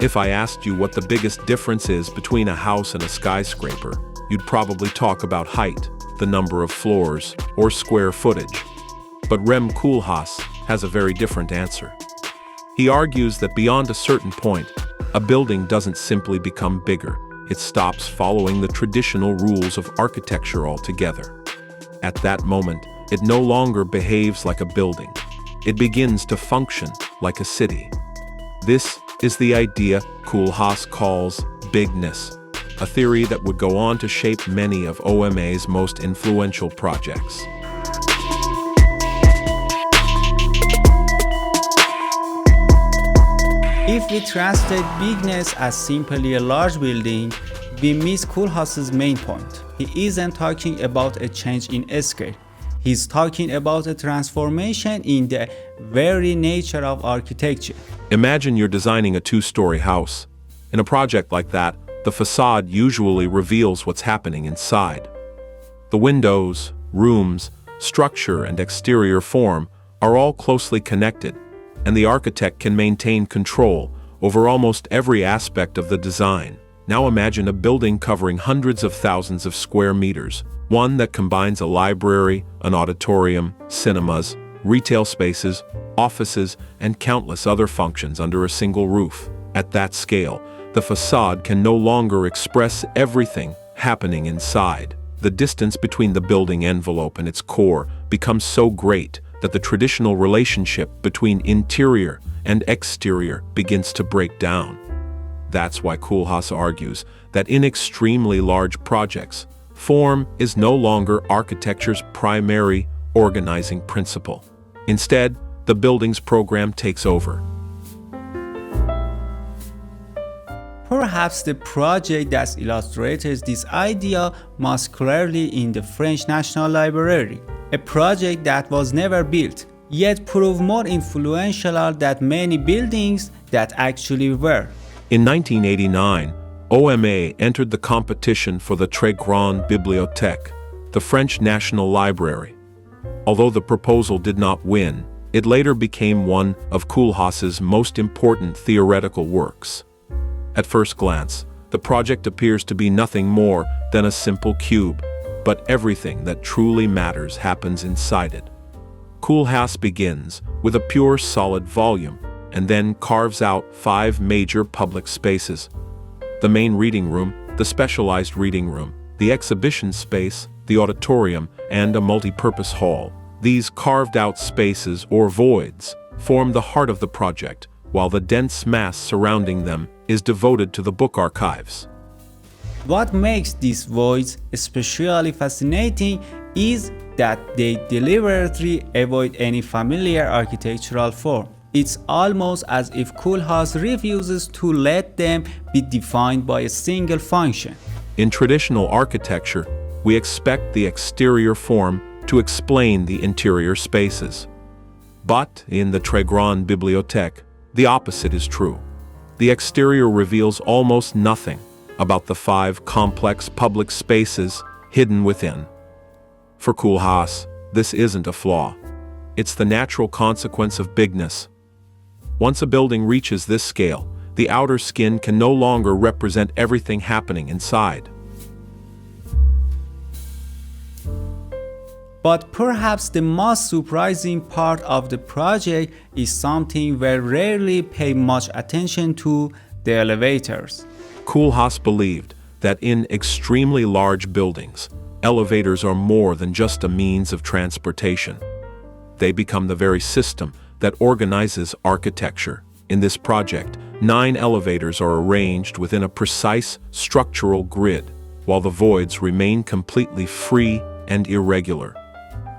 If I asked you what the biggest difference is between a house and a skyscraper, you'd probably talk about height, the number of floors, or square footage. But Rem Koolhaas has a very different answer. He argues that beyond a certain point, a building doesn't simply become bigger, it stops following the traditional rules of architecture altogether. At that moment, it no longer behaves like a building. It begins to function like a city. This is the idea Koolhaas calls Bigness, a theory that would go on to shape many of OMA's most influential projects. If we translate bigness as simply a large building, we miss Koolhaas's main point. He isn't talking about a change in scale. He's talking about a transformation in the very nature of architecture. Imagine you're designing a two-story house. In a project like that, the facade usually reveals what's happening inside. The windows, rooms, structure, and exterior form are all closely connected, and the architect can maintain control over almost every aspect of the design. Now imagine a building covering hundreds of thousands of square meters, one that combines a library, an auditorium, cinemas, retail spaces, offices, and countless other functions under a single roof. At that scale, the facade can no longer express everything happening inside. The distance between the building envelope and its core becomes so great that the traditional relationship between interior and exterior begins to break down. That's why Koolhaas argues that in extremely large projects, form is no longer architecture's primary organizing principle. Instead, the building's program takes over. Perhaps the project that illustrates this idea most clearly in the French National Library, a project that was never built, yet proved more influential than many buildings that actually were. In 1989, OMA entered the competition for the Très Grande Bibliothèque, the French National Library. Although the proposal did not win, it later became one of Koolhaas's most important theoretical works. At first glance, the project appears to be nothing more than a simple cube, but everything that truly matters happens inside it. Koolhaas begins with a pure solid volume and then carves out 5 major public spaces: the main reading room, the specialized reading room, the exhibition space, the auditorium, and a multi-purpose hall. These carved-out spaces, or voids, form the heart of the project, while the dense mass surrounding them is devoted to the book archives. What makes these voids especially fascinating is that they deliberately avoid any familiar architectural form. It's almost as if Koolhaas refuses to let them be defined by a single function. In traditional architecture, we expect the exterior form to explain the interior spaces. But in the Très Grande Bibliothèque, the opposite is true. The exterior reveals almost nothing about the 5 complex public spaces hidden within. For Koolhaas, this isn't a flaw. It's the natural consequence of bigness. Once a building reaches this scale, the outer skin can no longer represent everything happening inside. But perhaps the most surprising part of the project is something we rarely pay much attention to: the elevators. Koolhaas believed that in extremely large buildings, elevators are more than just a means of transportation. They become the very system that organizes architecture. In this project, 9 elevators are arranged within a precise structural grid, while the voids remain completely free and irregular.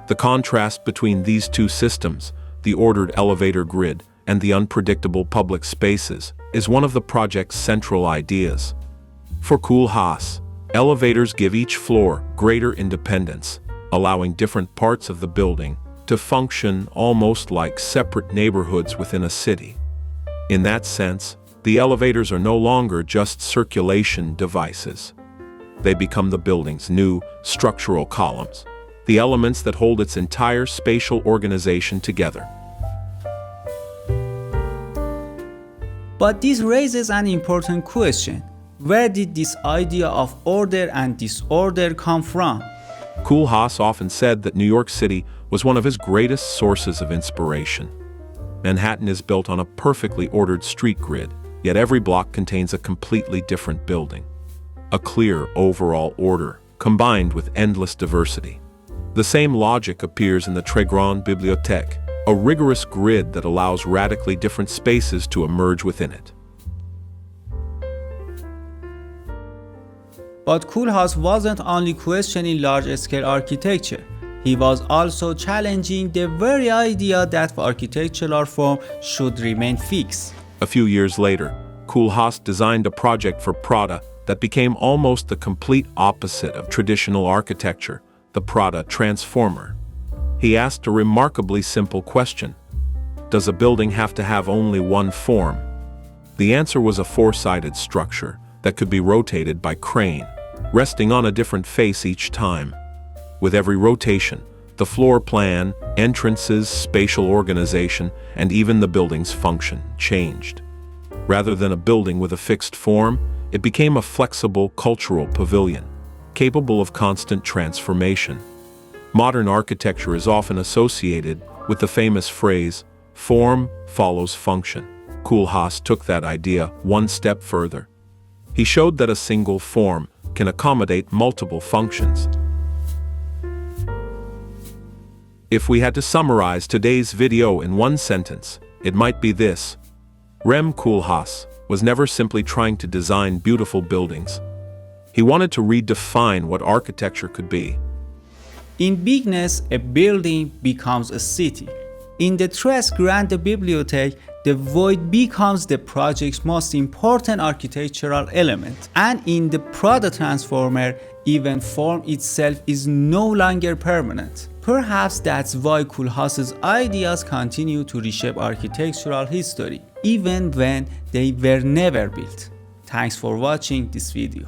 The contrast between these two systems, the ordered elevator grid and the unpredictable public spaces, is one of the project's central ideas. For Koolhaas, elevators give each floor greater independence, allowing different parts of the building to function almost like separate neighborhoods within a city. In that sense, the elevators are no longer just circulation devices. They become the building's new structural columns, the elements that hold its entire spatial organization together. But this raises an important question. Where did this idea of order and disorder come from? Koolhaas often said that New York City was one of his greatest sources of inspiration. Manhattan is built on a perfectly ordered street grid, yet every block contains a completely different building. A clear overall order, combined with endless diversity. The same logic appears in the Très Grande Bibliothèque, a rigorous grid that allows radically different spaces to emerge within it. But Koolhaas wasn't only questioning large-scale architecture. He was also challenging the very idea that architectural form should remain fixed. A few years later, Koolhaas designed a project for Prada that became almost the complete opposite of traditional architecture, the Prada Transformer. He asked a remarkably simple question. Does a building have to have only one form? The answer was a four-sided structure that could be rotated by crane, resting on a different face each time. With every rotation, the floor plan, entrances, spatial organization, and even the building's function changed. Rather than a building with a fixed form, it became a flexible cultural pavilion, capable of constant transformation. Modern architecture is often associated with the famous phrase, "Form follows function." Koolhaas took that idea one step further. He showed that a single form can accommodate multiple functions. If we had to summarize today's video in one sentence, it might be this. Rem Koolhaas was never simply trying to design beautiful buildings. He wanted to redefine what architecture could be. In Bigness, a building becomes a city. In the Très Grande Bibliothèque, the void becomes the project's most important architectural element. And in the Prada Transformer, even form itself is no longer permanent. Perhaps that's why Koolhaas's ideas continue to reshape architectural history, even when they were never built. Thanks for watching this video.